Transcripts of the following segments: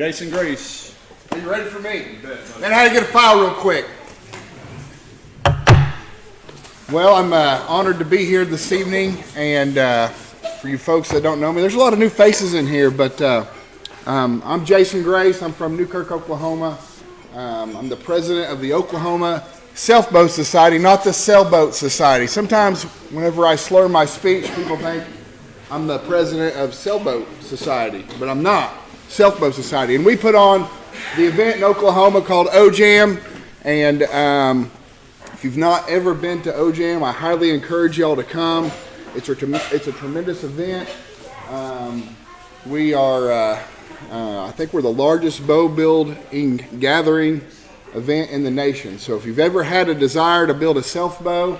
Jason Grace. Are you ready for me? Man, I had to get a file real quick. Well, I'm honored to be here this evening, and for you folks that don't know me, there's a lot of new faces in here, but I'm Jason Grace. I'm from Newkirk, Oklahoma. I'm the president of the Oklahoma Self-Boat Society, not the Sailboat Society. Sometimes whenever I slur my speech, people think I'm the president of Sailboat Society, but I'm not. Self-Boat Society. And we put on the event in Oklahoma called OJAM, and if you've not ever been to OJAM, I highly encourage y'all to come. It's a tremendous event. We are, I think we're the largest bow building gathering event in the nation. So if you've ever had a desire to build a self bow,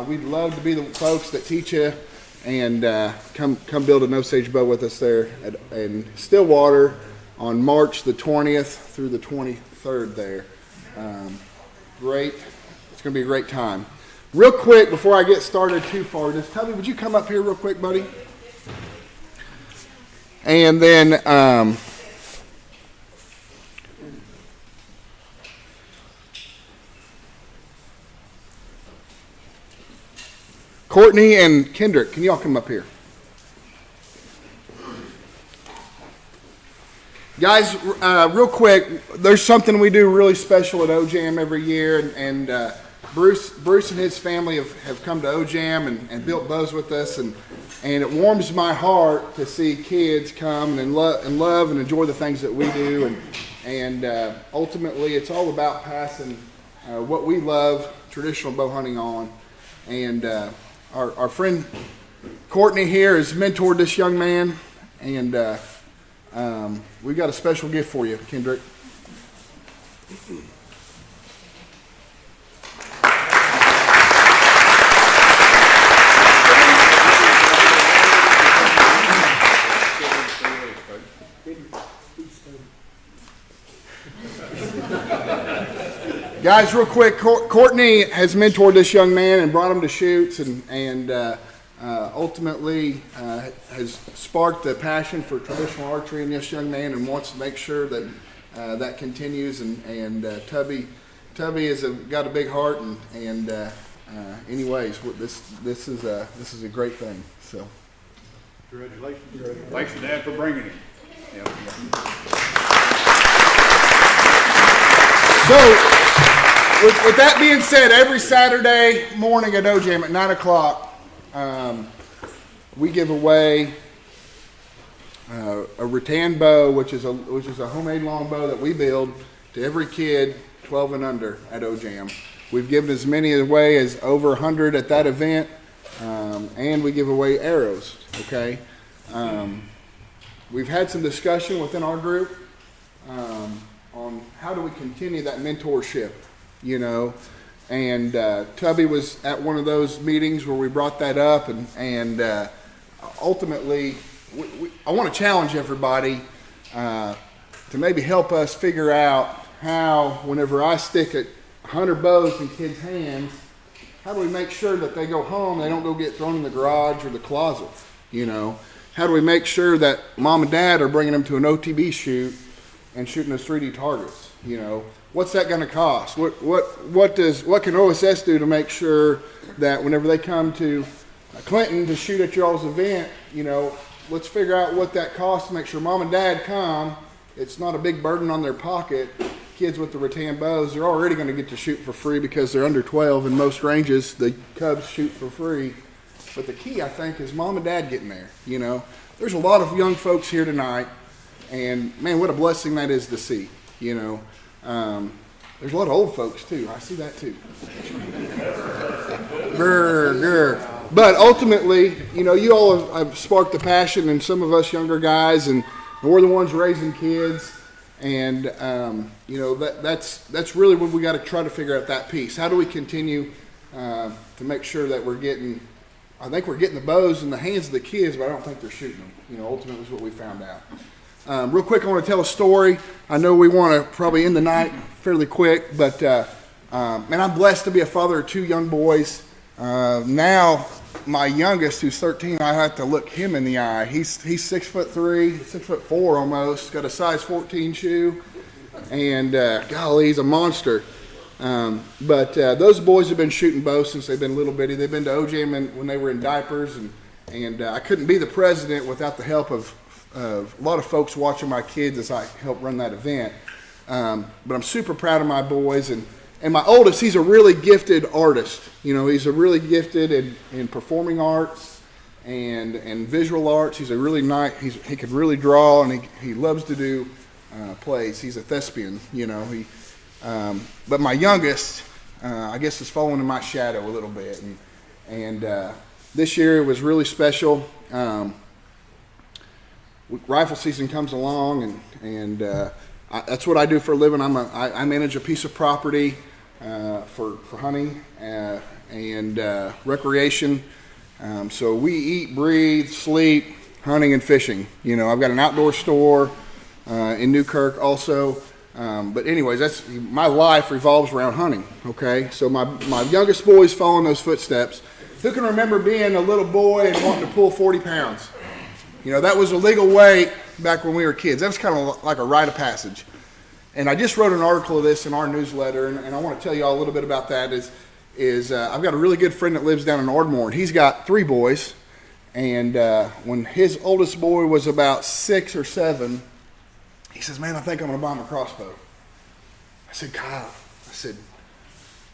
we'd love to be the folks that teach you, and come build an Osage bow with us there in Stillwater on March the 20th through the 23rd there. Great. It's going to be a great time. Real quick, before I get started too far, just Tubby, would you come up here real quick, buddy? And then Courtney and Kendrick, can y'all come up here? Guys, real quick, there's something we do really special at OJAM every year, and Bruce and his family have come to OJAM and built bows with us, and it warms my heart to see kids come and love and enjoy the things that we do, and ultimately it's all about passing what we love, traditional bow hunting, on. And our friend Courtney here has mentored this young man, and we've got a special gift for you, Kendrick. Guys, real quick, Courtney has mentored this young man and brought him to shoots, and ultimately has sparked the passion for traditional archery in this young man, and wants to make sure that that continues. And Tubby has got a big heart, and anyways, this is a great thing. So, Congratulations! Thanks to Dad for bringing him. Yeah. So, with that being said, every Saturday morning at OJAM at 9 o'clock, we give away a rattan bow, which is a homemade longbow that we build, to every kid 12 and under at OJAM. We've given as many away as over 100 at that event, and we give away arrows. Okay, we've had some discussion within our group on how do we continue that mentorship, you know, and Tubby was at one of those meetings where we brought that up, and ultimately I want to challenge everybody to maybe help us figure out how, whenever I stick 100 bows in kids' hands, how do we make sure that they go home, they don't go get thrown in the garage or the closet, you know? How do we make sure that mom and dad are bringing them to an OTB shoot and shooting those 3D targets, you know? What's that going to cost? What can OSS do to make sure that whenever they come to Clinton to shoot at y'all's event, you know, let's figure out what that costs to make sure mom and dad come. It's not a big burden on their pocket. Kids with the rattan bows, they're already going to get to shoot for free because they're under 12 in most ranges. The Cubs shoot for free. But the key, I think, is mom and dad getting there, you know. There's a lot of young folks here tonight, and man, what a blessing that is to see, you know. There's a lot of old folks too. I see that too. But ultimately, you know, you all have sparked the passion in some of us younger guys, and we're the ones raising kids. And you know, that's really what we got to try to figure out, that piece. How do we continue to make sure that we're getting? I think we're getting the bows in the hands of the kids, but I don't think they're shooting them. You know, ultimately is what we found out. Real quick, I want to tell a story. I know we want to probably end the night fairly quick, but man, I'm blessed to be a father of two young boys. Now my youngest, who's 13, I have to look him in the eye. He's 6'3", 6'4" almost. Got a size 14 shoe, and golly, he's a monster. But those boys have been shooting bows since they've been little bitty. They've been to OJAM when they were in diapers, and I couldn't be the president without the help of a lot of folks watching my kids as I help run that event. But I'm super proud of my boys, and my oldest, he's a really gifted artist. You know, he's a really gifted in performing arts and visual arts. He's a really nice, he can really draw, and he loves to do plays. He's a thespian, you know. But my youngest, I guess, is following in my shadow a little bit. And this year it was really special. Rifle season comes along, and that's what I do for a living. I manage a piece of property for hunting and recreation. So we eat, breathe, sleep, hunting and fishing. You know, I've got an outdoor store in Newkirk also. But anyways, that's my life revolves around hunting. Okay, so my youngest boy's following those footsteps. Who can remember being a little boy and wanting to pull 40 pounds? You know, that was a legal weight back when we were kids. That was kind of like a rite of passage. And I just wrote an article of this in our newsletter, and I want to tell you all a little bit about that. I've got a really good friend that lives down in Ardmore, and he's got 3 boys. And when his oldest boy was about 6 or 7, he says, "Man, I think I'm going to buy him a crossbow." I said, "Kyle," I said,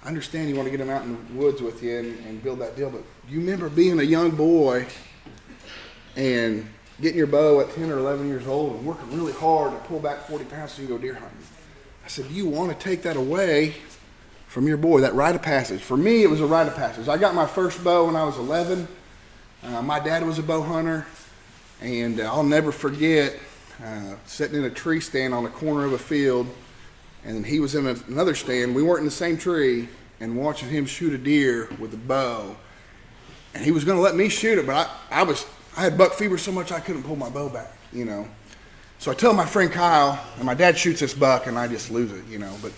"I understand you want to get him out in the woods with you and build that deal, but you remember being a young boy and getting your bow at 10 or 11 years old and working really hard to pull back 40 pounds so you can go deer hunting?" I said, "Do you want to take that away from your boy, that rite of passage?" For me, it was a rite of passage. I got my first bow when I was 11. My dad was a bow hunter, and I'll never forget sitting in a tree stand on the corner of a field, and he was in another stand. We weren't in the same tree, and watching him shoot a deer with a bow. And he was going to let me shoot it, but I had buck fever so much I couldn't pull my bow back, you know. So I tell my friend Kyle, and my dad shoots this buck, and I just lose it, you know. But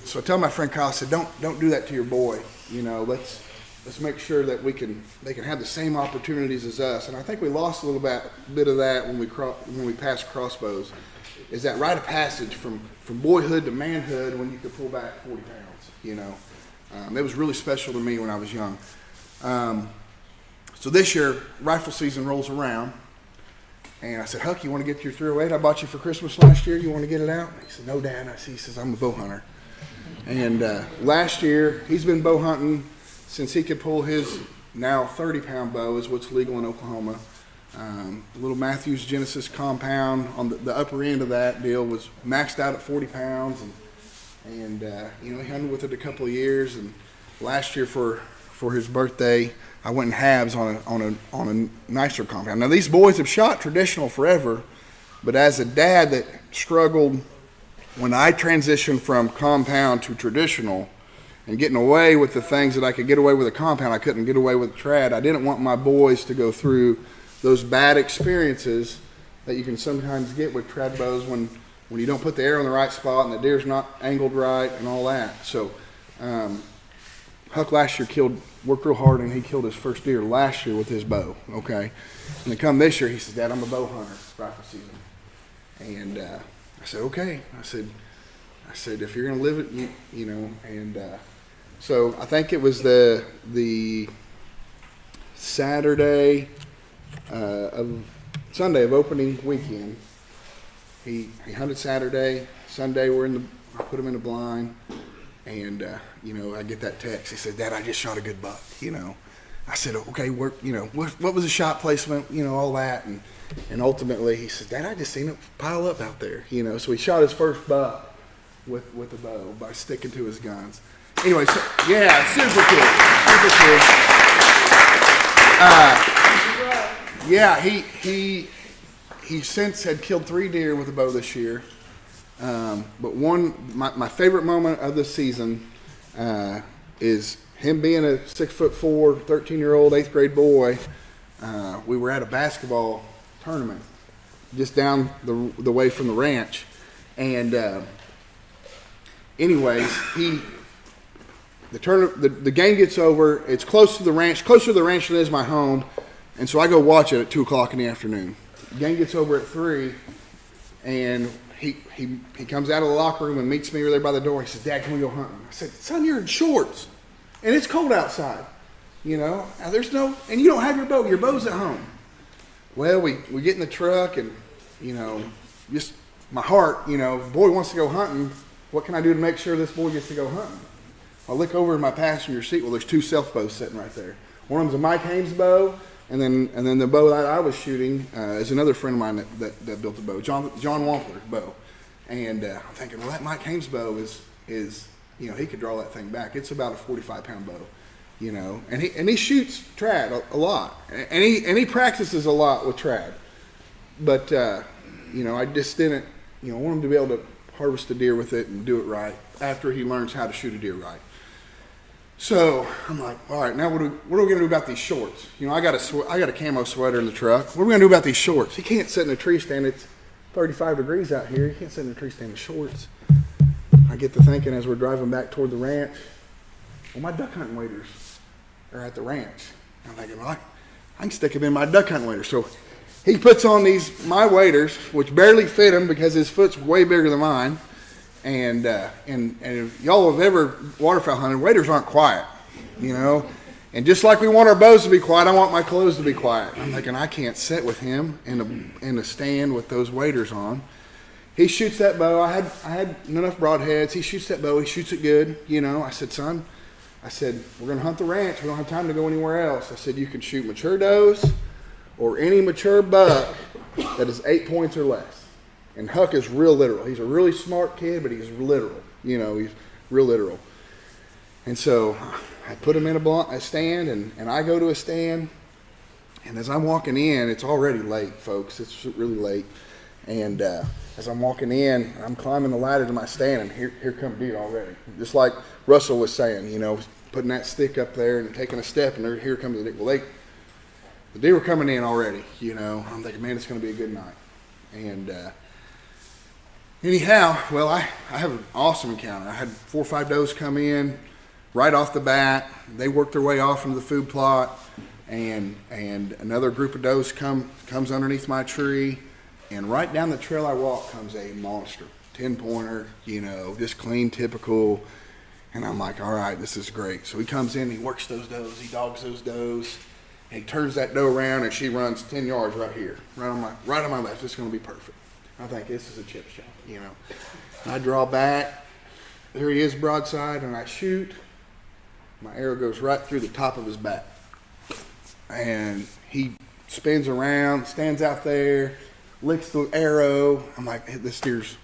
so I tell my friend Kyle, I said, don't do that to your boy, you know. Let's make sure that they can have the same opportunities as us. And I think we lost a little bit of that when we passed crossbows. Is that rite of passage from boyhood to manhood when you could pull back 40 pounds, you know. It was really special to me when I was young. So this year, rifle season rolls around, and I said, "Huck, you want to get your 308 I bought you for Christmas last year? You want to get it out?" He said, "No, Dad." He says, "I'm a bow hunter." And last year, he's been bow hunting since he could pull his now 30-pound bow, is what's legal in Oklahoma. Little Matthews Genesis compound on the upper end of that deal was maxed out at 40 pounds, and you know, he hunted with it a couple of years. And last year for his birthday, I went in halves on a nicer compound. Now these boys have shot traditional forever, but as a dad that struggled when I transitioned from compound to traditional, and getting away with the things that I could get away with a compound, I couldn't get away with a trad. I didn't want my boys to go through those bad experiences that you can sometimes get with trad bows when you don't put the arrow in the right spot and the deer's not angled right and all that. So Huck last year worked real hard, and he killed his first deer last year with his bow, okay? And then come this year, he says, "Dad, I'm a bow hunter, rifle season." And I said, "Okay." I said, "If you're going to live it, you know." And so I think it was the Sunday of opening weekend. He hunted Saturday. Sunday I put him in the blind, and you know, I get that text. He said, "Dad, I just shot a good buck." You know, I said, "Okay, you know, what was the shot placement? You know, all that." And ultimately, he said, "Dad, I just seen it pile up out there." You know, so he shot his first buck with the bow by sticking to his guns. Anyway, so, yeah, super cool, super cool. Yeah, he since had killed 3 deer with a bow this year. But my favorite moment of the season is him being a 6'4", 13-year-old 8th grade boy. We were at a basketball tournament just down the way from the ranch, and anyways, the game gets over. It's closer to the ranch than it is my home, and so I go watch it at 2:00 in the afternoon. The game gets over at 3, and he comes out of the locker room and meets me there by the door. He says, "Dad, can we go hunting?" I said, "Son, you're in shorts, and it's cold outside. You know, and and you don't have your bow. Your bow's at home." Well, we get in the truck, and just my heart, boy wants to go hunting. What can I do to make sure this boy gets to go hunting? I look over in my passenger seat. Well, there's 2 self bows sitting right there. One of them's a Mike Hames bow, and then the bow that I was shooting is another friend of mine that built a bow, John Wampler's bow. And I'm thinking, well, that Mike Hames bow is he could draw that thing back. It's about a 45-pound bow, and he shoots trad a lot, and he practices a lot with trad. But I just didn't want him to be able to harvest a deer with it and do it right after he learns how to shoot a deer right. So I'm like, all right, now what are we gonna do about these shorts? I got a camo sweater in the truck. What are we gonna do about these shorts? He can't sit in a tree stand. It's 35 degrees out here. He can't sit in a tree stand in shorts. I get to thinking as we're driving back toward the ranch, well, my duck hunting waders are at the ranch. I'm thinking, well, I can stick them in my duck hunting waders. So he puts on my waders, which barely fit him because his foot's way bigger than mine. And if y'all have ever waterfowl hunted, waders aren't quiet, And just like we want our bows to be quiet, I want my clothes to be quiet. I'm thinking I can't sit with him in a stand with those waders on. He shoots that bow. I had enough broadheads. He shoots that bow. He shoots it good. I said, son, we're gonna hunt the ranch. We don't have time to go anywhere else. I said, you can shoot mature does or any mature buck that is 8 points or less. And Huck is real literal. He's a really smart kid, but he's literal. He's real literal. And so I put him in a stand, and I go to a stand. And as I'm walking in, it's already late, folks. It's really late. And as I'm walking in, I'm climbing the ladder to my stand, and here come deer already. Just like Russell was saying, putting that stick up there and taking a step, and here comes the deer. Well, the deer were coming in already. I'm thinking, man, it's going to be a good night. And anyhow, well, I have an awesome encounter. I had 4 or 5 does come in right off the bat. They worked their way off into the food plot, and another group of does comes underneath my tree, and right down the trail I walk comes a monster, 10-pointer, just clean, typical. And I'm like, all right, this is great. So he comes in, he works those does, he dogs those does, and he turns that doe around, and she runs 10 yards right here, right on my left. It's going to be perfect. I think this is a chip shot, I draw back. There he is broadside, and I shoot. My arrow goes right through the top of his back. And he spins around, stands out there, licks the arrow. I'm like, hey, this deer's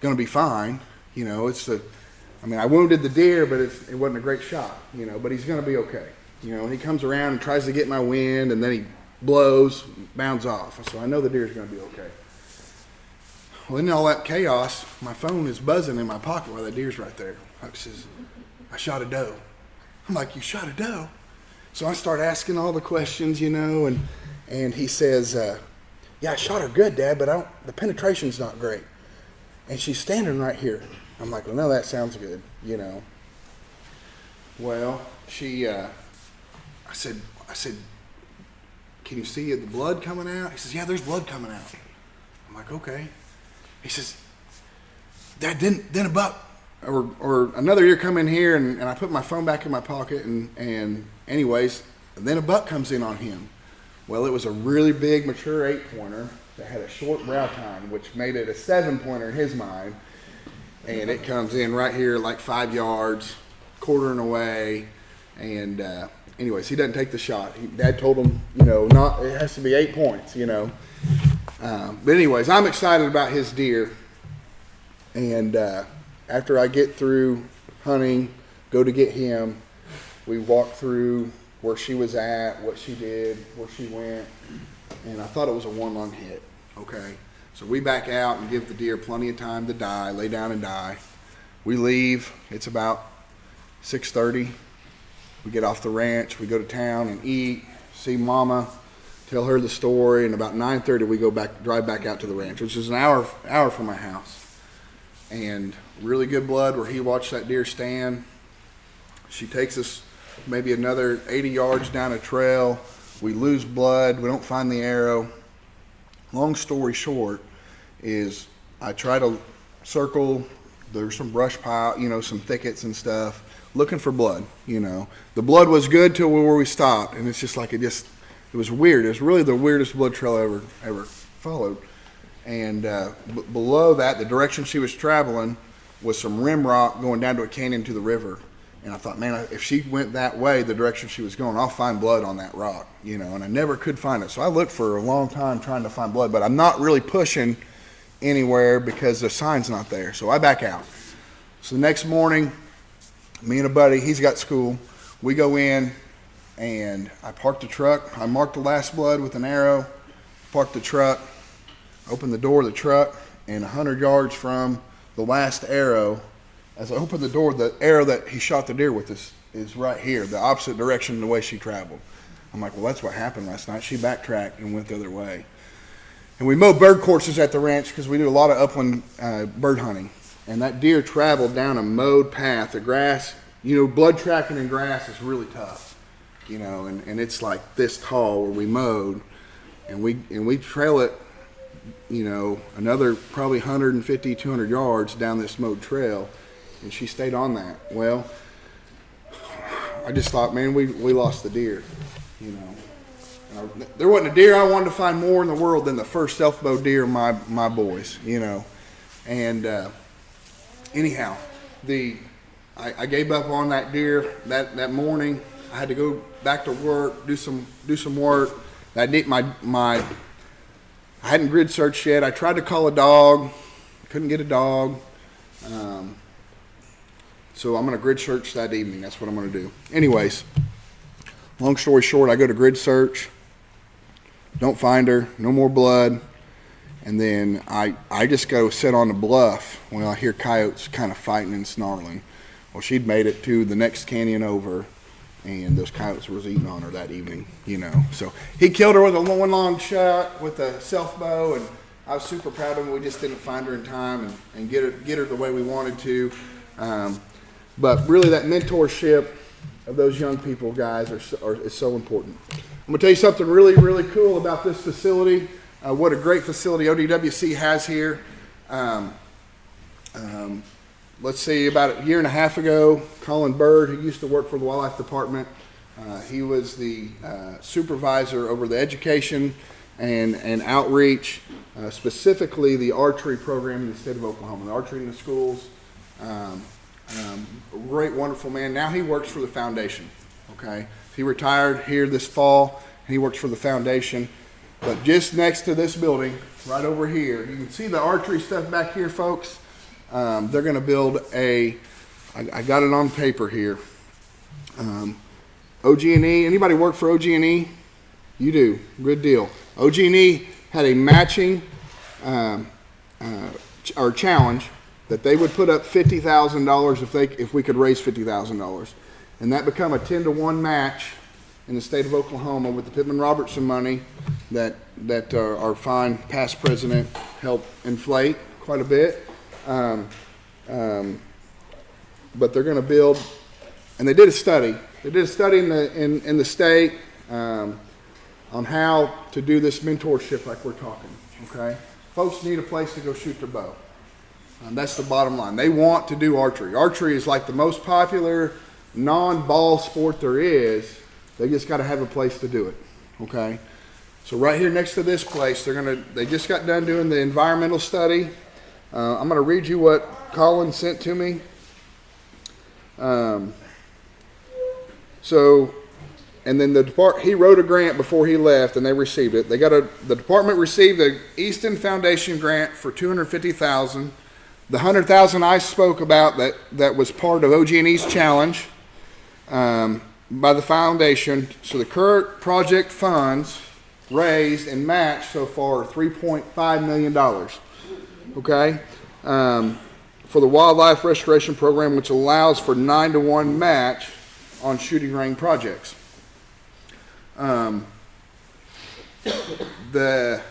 going to be fine. I wounded the deer, but it wasn't a great shot, but he's going to be okay. And he comes around and tries to get my wind, and then he blows, bounds off. So I know the deer's going to be okay. Well, in all that chaos, my phone is buzzing in my pocket while the deer's right there. Huck says, I shot a doe. I'm like, you shot a doe? So I start asking all the questions, and he says, yeah, I shot her good, Dad, but the penetration's not great. And she's standing right here. I'm like, well, no, that sounds good, Well, I said, can you see the blood coming out? He says, yeah, there's blood coming out. I'm like, okay. He says, Dad, then a buck or another deer come in here, and I put my phone back in my pocket, and anyways, then a buck comes in on him. Well, it was a really big mature 8-pointer that had a short brow tine, which made it a 7-pointer in his mind, and it comes in right here like 5 yards, quartering away, and anyways, he doesn't take the shot. Dad told him, it has to be 8 points, But anyways, I'm excited about his deer, and after I get through hunting, go to get him, we walk through where she was at, what she did, where she went, and I thought it was a 1-lung hit, okay? So we back out and give the deer plenty of time to die, lay down and die. We leave, it's about 6:30. We get off the ranch, we go to town and eat, see Mama, tell her the story, and about 9:30 we drive back out to the ranch, which is an hour from my house. And really good blood where he watched that deer stand. She takes us maybe another 80 yards down a trail. We lose blood. We don't find the arrow. Long story short is I try to circle, there's some brush pile, you know, some thickets and stuff, looking for blood, you know. The blood was good till where we stopped, and it's just like it was weird. It was really the weirdest blood trail I ever followed. And below that, the direction she was traveling was some rim rock going down to a canyon to the river. And I thought, man, if she went that way, the direction she was going, I'll find blood on that rock, you know, and I never could find it. So I looked for a long time trying to find blood, but I'm not really pushing anywhere because the sign's not there. So I back out. So the next morning, me and a buddy, he's got school, we go in and I park the truck. I marked the last blood with an arrow, parked the truck, opened the door of the truck, and 100 yards from the last arrow, as I opened the door, the arrow that he shot the deer with is right here, the opposite direction the way she traveled. I'm like, well, that's what happened last night. She backtracked and went the other way. And we mow bird courses at the ranch because we do a lot of upland bird hunting. And that deer traveled down a mowed path. The grass, you know, blood tracking in grass is really tough, you know, and it's like this tall where we mowed. And we trail it, you know, another probably 150, 200 yards down this mowed trail. And she stayed on that. Well, I just thought, man, we lost the deer, you know. There wasn't a deer I wanted to find more in the world than the first self-mowed deer of my boys, you know. And anyhow, I gave up on that deer that morning. I had to go back to work, do some work. I hadn't grid searched yet. I tried to call a dog, couldn't get a dog. So I'm going to grid search that evening. That's what I'm going to do. Anyways, long story short, I go to grid search, don't find her, no more blood, and then I just go sit on the bluff when I hear coyotes kind of fighting and snarling. Well, she'd made it to the next canyon over, and those coyotes was eating on her that evening, you know. So he killed her with a one long shot with a self bow, and I was super proud of him. We just didn't find her in time and get her the way we wanted to. But really, that mentorship of those young people, guys, is so important. I'm going to tell you something really, really cool about this facility. What a great facility ODWC has here. Let's see, about a year and a half ago, Colin Bird, who used to work for the Wildlife Department, he was the supervisor over the education and outreach, specifically the archery program in the state of Oklahoma, the archery in the schools. Great, wonderful man. Now he works for the foundation. Okay, he retired here this fall, and he works for the foundation. But just next to this building, right over here, you can see the archery stuff back here, folks. They're going to build I got it on paper here. OG&E. Anybody work for OG&E? You do. Good deal. OG&E had a matching or challenge that they would put up $50,000 if we could raise $50,000, and that become a 10-to-1 match in the state of Oklahoma with the Pittman Robertson money that our fine past president helped inflate quite a bit. But they're going to build, and they did a study. They did a study in the state on how to do this mentorship like we're talking. Okay, folks need a place to go shoot their bow. That's the bottom line. They want to do archery. Archery is like the most popular non-ball sport there is. They just got to have a place to do it. Okay. So right here next to this place, they just got done doing the environmental study. I'm going to read you what Colin sent to me. And then he wrote a grant before he left, and they received it. The department received the Easton Foundation grant for $250,000. The $100,000 I spoke about that was part of OG&E's challenge by the foundation. So the current project funds raised and matched so far are $3.5 million. Okay, for the wildlife restoration program, which allows for 9-to-1 match on shooting range projects. The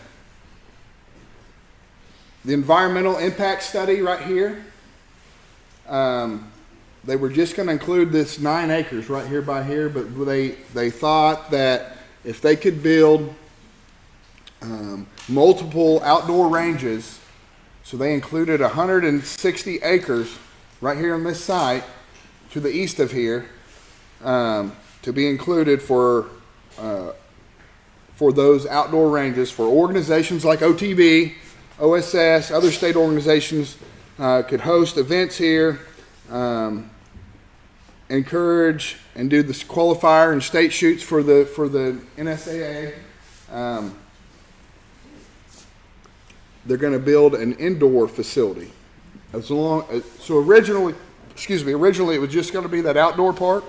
environmental impact study right here they were just going to include this 9 acres right here by here, but they thought that if they could build multiple outdoor ranges, so they included 160 acres right here on this site to the east of here, to be included for those outdoor ranges for organizations like OTB, OSS, other state organizations could host events here, encourage and do this qualifier and state shoots for the NSAA. They're going to build an indoor facility. So originally it was just going to be that outdoor part,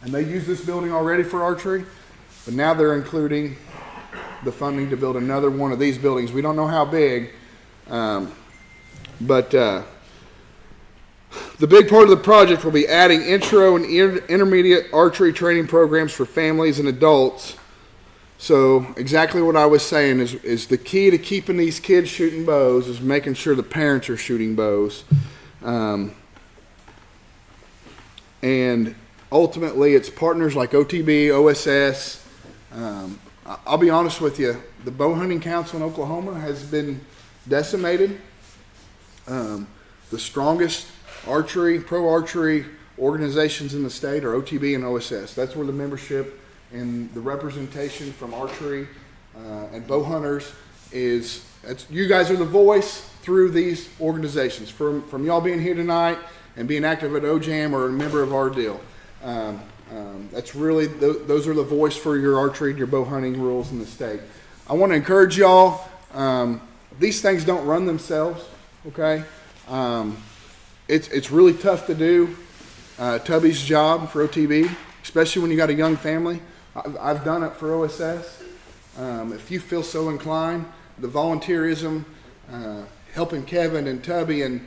and they use this building already for archery, but now they're including the funding to build another one of these buildings. We don't know how big, but the big part of the project will be adding intro and intermediate archery training programs for families and adults. So exactly what I was saying is the key to keeping these kids shooting bows is making sure the parents are shooting bows. And ultimately it's partners like OTB, OSS. I'll be honest with you, the Bow Hunting Council in Oklahoma has been decimated. The strongest pro archery organizations in the state are OTB and OSS. That's where the membership and the representation from archery and bow hunters is. You guys are the voice through these organizations. From y'all being here tonight and being active at OJAM or a member of our deal. That's really, those are the voice for your archery and your bow hunting rules in the state. I want to encourage y'all, these things don't run themselves, okay? It's really tough to do Tubby's job for OTB, especially when you got a young family. I've done it for OSS. If you feel so inclined, the volunteerism, helping Kevin and Tubby and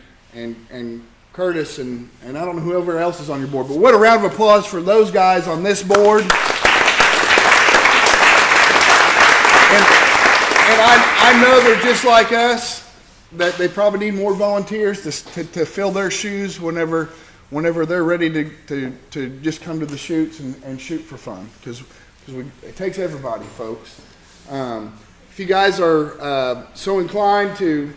Curtis and I don't know whoever else is on your board, but what a round of applause for those guys on this board. And I know they're just like us, that they probably need more volunteers to fill their shoes whenever they're ready to just come to the shoots and shoot for fun, because it takes everybody, folks. If you guys are so inclined to,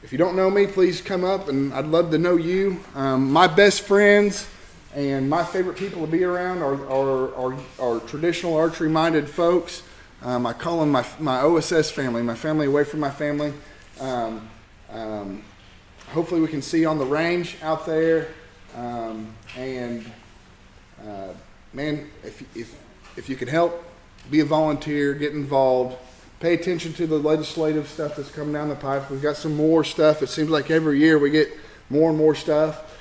if you don't know me, please come up, and I'd love to know you. My best friends and my favorite people to be around are traditional archery-minded folks. I call them my OSS family, my family away from my family. Hopefully we can see you on the range out there. Man, if you could help, be a volunteer, get involved, pay attention to the legislative stuff that's coming down the pipe. We've got some more stuff. It seems like every year we get more and more stuff.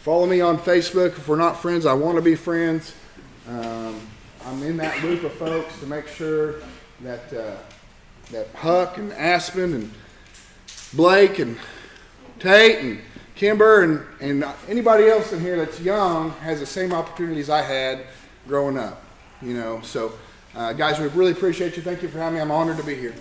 Follow me on Facebook. If we're not friends, I want to be friends. I'm in that loop of folks to make sure that Huck and Aspen and Blake and Tate and Kimber and anybody else in here that's young has the same opportunities I had growing up, you know. So, guys, we really appreciate you. Thank you for having me. I'm honored to be here.